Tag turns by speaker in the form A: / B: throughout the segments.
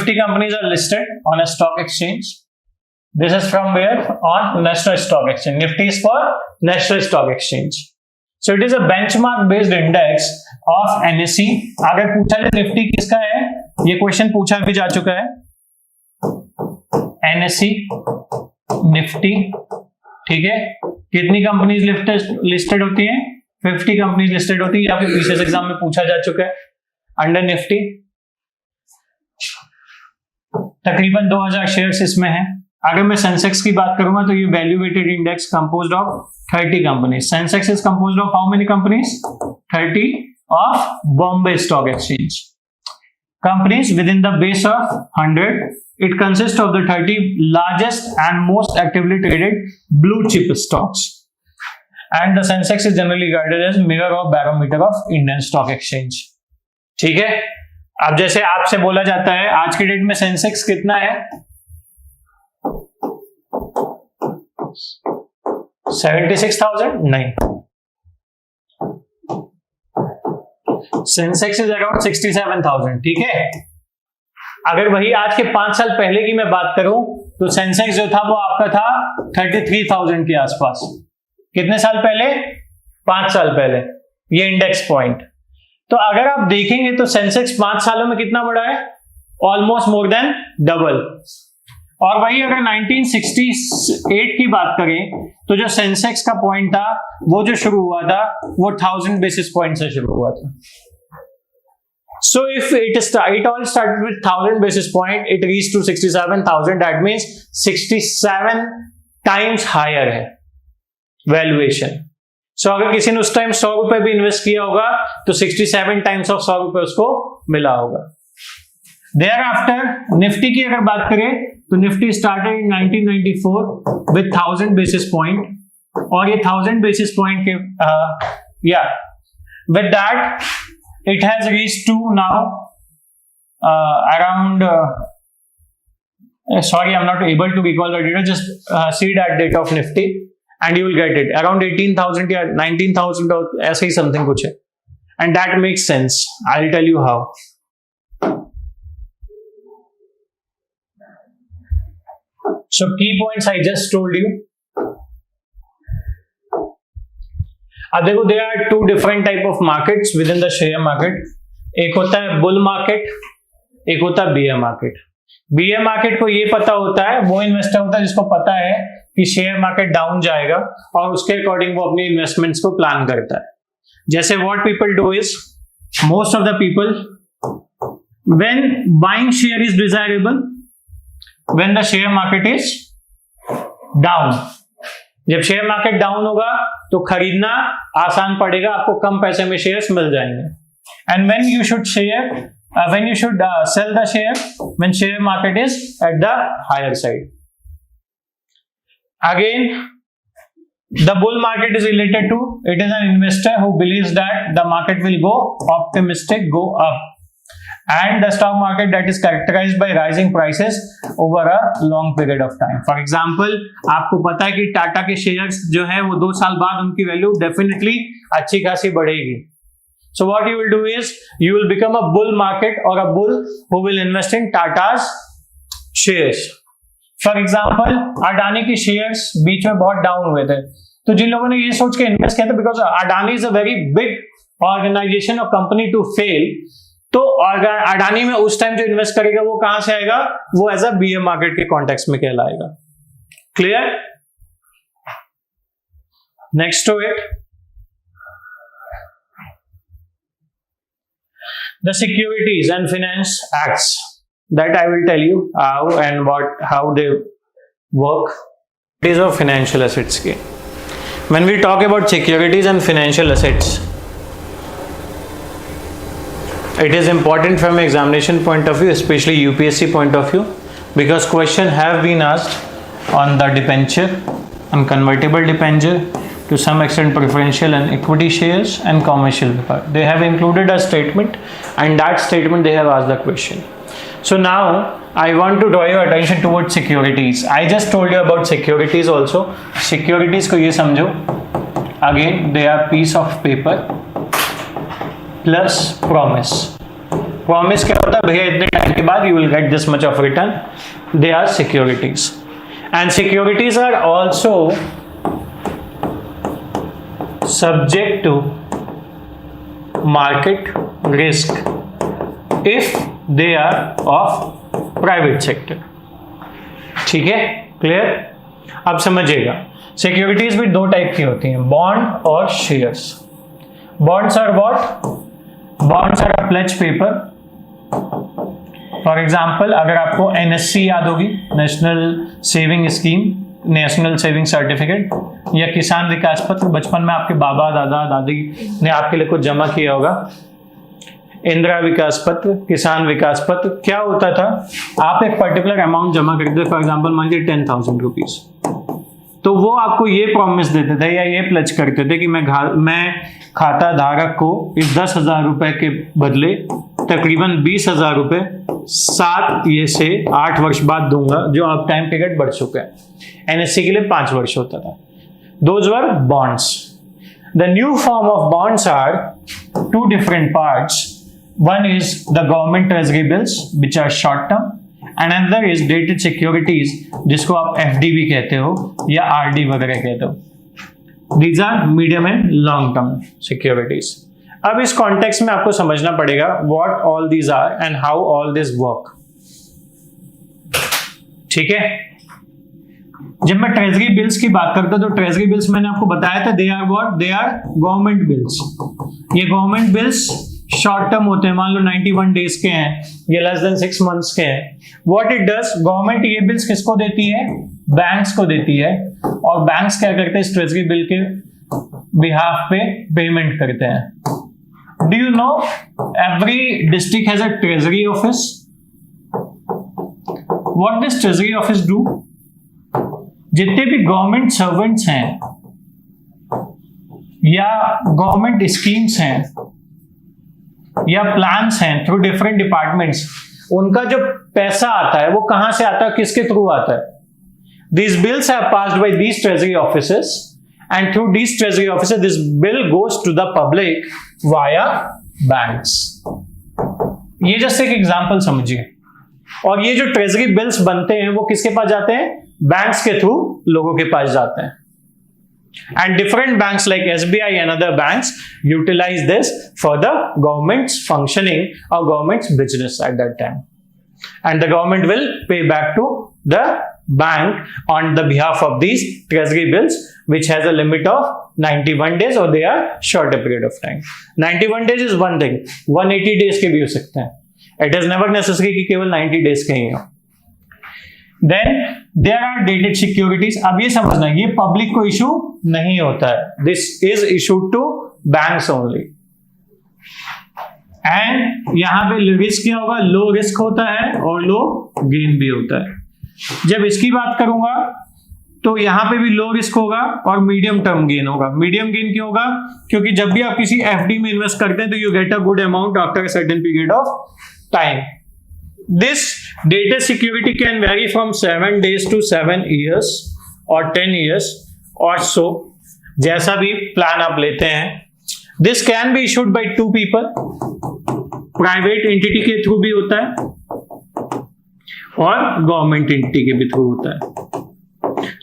A: 50 companies are listed on a stock exchange. This is from where? On National Stock Exchange. Nifty is for National Stock Exchange. So it is a benchmark based index of NSE. अगर पूछा जाए Nifty किसका है, ये question पूछा भी जा चुका है. NSE निफ्टी, ठीक है. कितनी कंपनीज लिस्टेड होती हैं? 50 कंपनीज लिस्टेड होती है. या फिर पीसीएस एग्जाम में पूछा जा चुका है. अंडर निफ्टी तकरीबन 2000 शेयर्स इसमें है. अगर मैं सेंसेक्स की बात करूंगा तो ये value weighted index composed of 30 companies. Sensex is composed of how many companies? 30 of Bombay stock exchange. Companies within the base of 100. It consist of the 30 largest and most actively traded blue chip stocks. And the Sensex is generally guided as mirror of barometer of Indian stock exchange. ठीक है. अब जैसे आपसे बोला जाता है आज के डेट में सेंसेक्स कितना है? 76,000? नहीं, सेंसेक्स इज अराउंड 67,000. ठीक है. अगर वही आज के 5 साल पहले की मैं बात करूं तो सेंसेक्स जो था वो आपका था 33,000 के आसपास. कितने साल पहले? 5 साल पहले. ये इंडेक्स पॉइंट. तो अगर आप देखेंगे तो सेंसेक्स 5 सालों में कितना बढ़ा है? Almost more than double. और वही अगर 1968 की बात करें तो जो सेंसेक्स का पॉइंट था वो जो शुरू हुआ था वो 1000 बेसिस पॉइंट से शुरू हुआ था. So if it all started with 1000 basis point, it reached to 67,000. That means 67 times higher है वैल्यूएशन. So अगर किसी ने उस टाइम 100 रुपए भी इन्वेस्ट किया होगा तो 67 टाइम्स ऑफ 100 रुपए उसको मिला होगा. Thereafter निफ्टी की अगर बात करें तो Nifty started in 1994 with 1000 basis point. और ये 1000 basis point के with that it has reached to now around sorry, I'm not able to recall the data. Just see that date of Nifty and you will get it around 18,000 या 19,000 ऐसे ही something कुछ है. And that makes sense. I'll tell you how. So key points I just told you. अब देखो there are 2 different type of markets within the share market. एक होता है bull market, एक होता है bear market. bear market को ये पता होता है, वो इन्वेस्टर होता है जिसको पता है कि शेयर मार्केट डाउन जाएगा और उसके अकॉर्डिंग वो अपनी इन्वेस्टमेंट्स को प्लान करता है. जैसे what people do is most of the people when buying share is desirable when the share market is down. जब शेयर मार्केट डाउन होगा तो खरीदना आसान पड़ेगा, आपको कम पैसे में शेयर्स मिल जाएंगे. And when you should sell the share when share market is at the higher side. Again the bull market is related to it is an investor who believes that the market will go optimistic, go up. And the stock market that is characterized by rising prices over a long period of time. For example, आपको पता है कि टाटा के shares जो है वो 2 साल बाद उनकी वैल्यू डेफिनेटली अच्छी खासी बढ़ेगी. So what you will do is you will become a bull market or a bull who will invest in Tata's shares. For example, Adani की शेयर्स बीच में बहुत डाउन हुए थे, तो जिन लोगों ने ये सोच के इन्वेस्ट किया था because Adani is a very big organisation और कंपनी टू फेल, तो अडानी में उस टाइम जो इन्वेस्ट करेगा वो कहां से आएगा? वो एज अ बीयर मार्केट के कॉन्टेक्स्ट में कहलाएगा. Clear? Next to it the securities and finance acts that I will tell you how and how they work. It is of financial assets के. When we talk about securities and financial assets, it is important from examination point of view, especially UPSC point of view, because question have been asked on the debenture, on convertible debenture, to some extent preferential and equity shares and commercial paper. They have included a statement and that statement they have asked the question. So now I want to draw your attention towards securities. I just told you about securities also. Securities को ये समझो, again they are piece of paper plus promise. Promise क्या होता है, भैया इतने time के बाद you will get this much of return, they are securities. And securities are also subject to market risk if they are of private sector. ठीक है, clear? अब समझिएगा, सिक्योरिटीज भी दो टाइप की होती हैं, बॉन्ड और shares. Bonds are what? Bonds are a pledge paper. For example, अगर आपको एनएससी याद होगी, national saving scheme, national saving certificate, या किसान विकास पत्र, बचपन में आपके बाबा दादा दादी ने आपके लिए कुछ जमा किया होगा. इंदिरा विकास पत्र, किसान विकास पत्र, क्या होता था, आप एक पर्टिकुलर अमाउंट जमा करते थे, फॉर एग्जाम्पल मान लीजिए 10,000 रुपीज, तो वो आपको ये प्रॉमिस देते थे या ये प्लेज करते थे कि मैं खाता धारक को इस 10,000 रुपए के बदले तकरीबन 20,000 रुपए 7 से 8 वर्ष बाद दूंगा, जो अब टाइम पीरियड बढ़ चुका है. एनएससी के लिए 5 वर्ष होता था. Those were bonds. The new form of bonds are 2 different parts. One is the government treasury bills which are short term, and another is dated securities जिसको आप FD भी कहते हो या RD वगैरह कहते हो. These are medium and long term securities. अब इस कॉन्टेक्स्ट में आपको समझना पड़ेगा what all these are and how all this work. ठीक है, जब मैं ट्रेजरी बिल्स की बात करता हूं तो ट्रेजरी बिल्स मैंने आपको बताया था, they are what? They are government bills. ये गवर्नमेंट बिल्स शॉर्ट टर्म होते हैं, मान लो 91 डेज के हैं या लेस देन 6 मंथ्स के हैं. व्हाट इट डज, गवर्नमेंट ये बिल्स किसको देती है? बैंक्स को देती है, और बैंक्स क्या करते हैं, इस ट्रेजरी बिल के बिहाफ पे पेमेंट करते हैं. Do you know every district has a treasury office? What this treasury office do? जितने भी गवर्नमेंट सर्वेंट्स हैं या गवर्नमेंट स्कीम्स हैं या प्लान्स हैं थ्रू डिफरेंट डिपार्टमेंट्स, उनका जो पैसा आता है वो कहां से आता है, किसके थ्रू आता है? These bills are passed by these treasury offices, and through these treasury offices this bill goes to the public via banks. ये जस्ट एक एग्जांपल समझिए. और ये जो ट्रेजरी बिल्स बनते हैं वो किसके पास जाते हैं? बैंक्स के थ्रू लोगों के पास जाते हैं. And different banks like SBI and other banks utilize this for the government's functioning or government's business at that time. And the government will pay back to the bank on the behalf of these treasury bills, which has a limit of 91 days or they are shorter period of time. 91 days is one thing, 180 days के भी हो सकते हैं. It is never necessary कि केवल 90 days के ही हो. Then there are dated securities. अब ये समझना, ये पब्लिक को इशू नहीं होता है. This is issued to banks only. And यहाँ पे रिस्क क्या होगा? लो रिस्क होता है और लो गेन भी होता है. जब इसकी बात करूंगा तो यहाँ पे भी लो रिस्क होगा और मीडियम टर्म गेन होगा. मीडियम गेन क्यों होगा? क्योंकि जब भी आप किसी FD में इन्वेस्ट करते हैं तो you get a good amount after a certain period of time. This dated security can vary from 7 days to 7 years or 10 years or so, जैसा भी प्लान आप लेते हैं. This can be issued by 2 people. Private entity के through भी होता है और गवर्नमेंट एंटिटी के भी थ्रू होता है.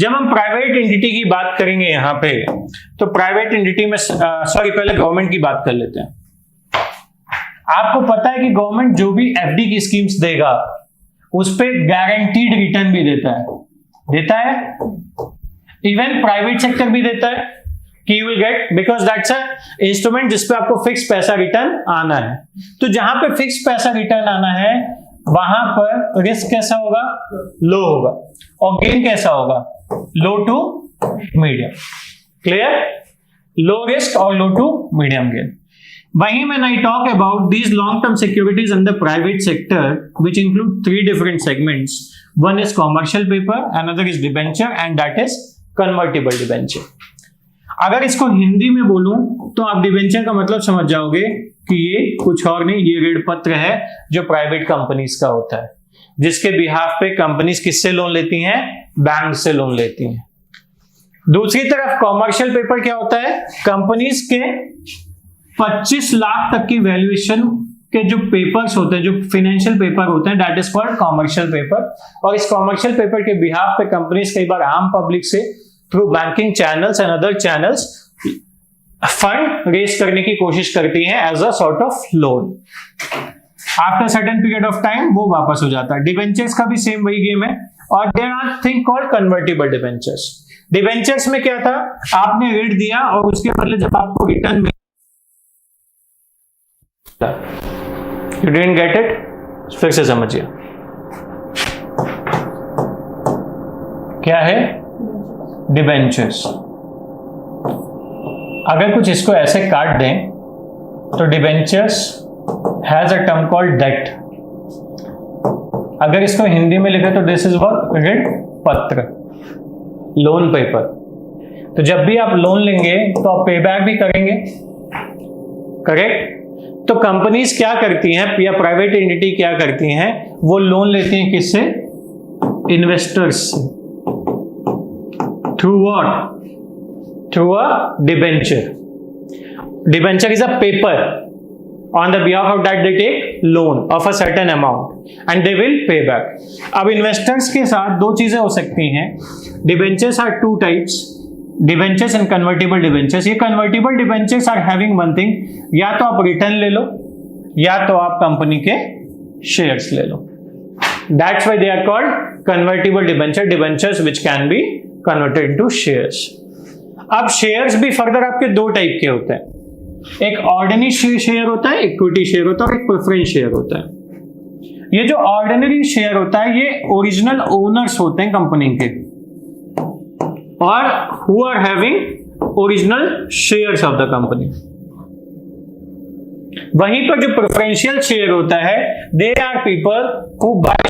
A: जब हम प्राइवेट एंटिटी की बात करेंगे यहाँ पे, तो प्राइवेट एंटिटी में पहले गवर्नमेंट की बात कर लेते हैं. आपको पता है कि गवर्नमेंट जो भी FD की स्कीम्स देगा उस पे गारंटीड रिटर्न भी देता है. इवन प्राइवेट सेक्टर भी देता है कि you will gate, because that's a instrument जिसपे आपको फिक्स पैसा रिटर्न आना है. तो जहां पे फिक्स पैसा रिटर्न आना है वहां पर रिस्क कैसा होगा? लो होगा. और गेन कैसा होगा? Low to medium. Clear? Low risk और लो टू मीडियम गेन. वहीं when I talk about these long-term securities in the private sector, which include 3 different segments. One is commercial paper, another is debenture, and that is convertible debenture. अगर इसको हिंदी में बोलूं तो आप debenture का मतलब समझ जाओगे कि ये कुछ और नहीं, ये ऋण पत्र है जो प्राइवेट कंपनीज का होता है, जिसके बिहाफ पे कंपनीज किससे लोन लेती हैं? बैंक से लोन लेती हैं. दूसरी तरफ कॉमर्शियल पेपर क्या होता है? कंपनीज के 25 लाख तक की वैल्यूएशन के जो पेपर्स होते हैं, जो फाइनेंशियल पेपर होते हैं, that is called commercial paper. और इस कॉमर्शियल पेपर के बिहाफ पे कंपनीज कई बार आम पब्लिक से through banking channels and other channels fund raise करने की कोशिश करती हैं as a sort of loan. After certain period of time वो वापस हो जाता है। डिबेंचर्स का भी सेम वही गेम है। और there are thing called convertible debentures. Debentures में क्या था, आपने ऋण दिया और उसके बदले जब आपको रिटर्न मिला, यू डिडंट गेट इट, फिर से समझिए क्या है डिबेंचर्स। अगर कुछ इसको ऐसे काट दें तो debentures has a term called debt. अगर इसको हिंदी में लिखे तो दिस इज व्हाट, ऋण पत्र, लोन पेपर। तो जब भी आप लोन लेंगे तो आप पे बैक भी करेंगे, करेक्ट। तो कंपनीज क्या करती हैं या प्राइवेट एंटिटी क्या करती हैं, वो लोन लेती हैं किससे, इन्वेस्टर्स से, through what, through a debenture. Debenture is a paper on the behalf of that they take loan of a certain amount and they will pay back. अब इन्वेस्टर्स के साथ दो चीजें हो सकती हैं। Debentures are two types, debentures and convertible debentures. ये convertible debentures are having one thing, या तो आप रिटर्न ले लो या तो आप कंपनी के शेयर्स ले लो। That's why they are called convertible debenture, debentures which can be converted into shares. अब शेयर्स भी फर्दर आपके दो टाइप के होते हैं, एक ऑर्डिनरी शेयर होता है, इक्विटी शेयर होता है और एक प्रेफरेंस शेयर होता है। ये जो ऑर्डिनरी शेयर होता है ये ओरिजिनल ओनर्स होते हैं कंपनी के, और who are having original shares of the company. वहीं पर जो प्रेफरेंशियल शेयर होता है, they are people who buy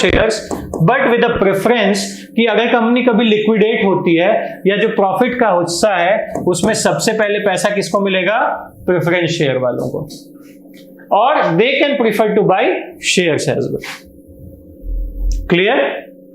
A: shares but with a preference कि अगर कंपनी कभी लिक्विडेट होती है या जो प्रॉफिट का हिस्सा है उसमें सबसे पहले पैसा किसको मिलेगा, प्रेफरेंस शेयर वालों को। और they can prefer to buy shares as well. Clear?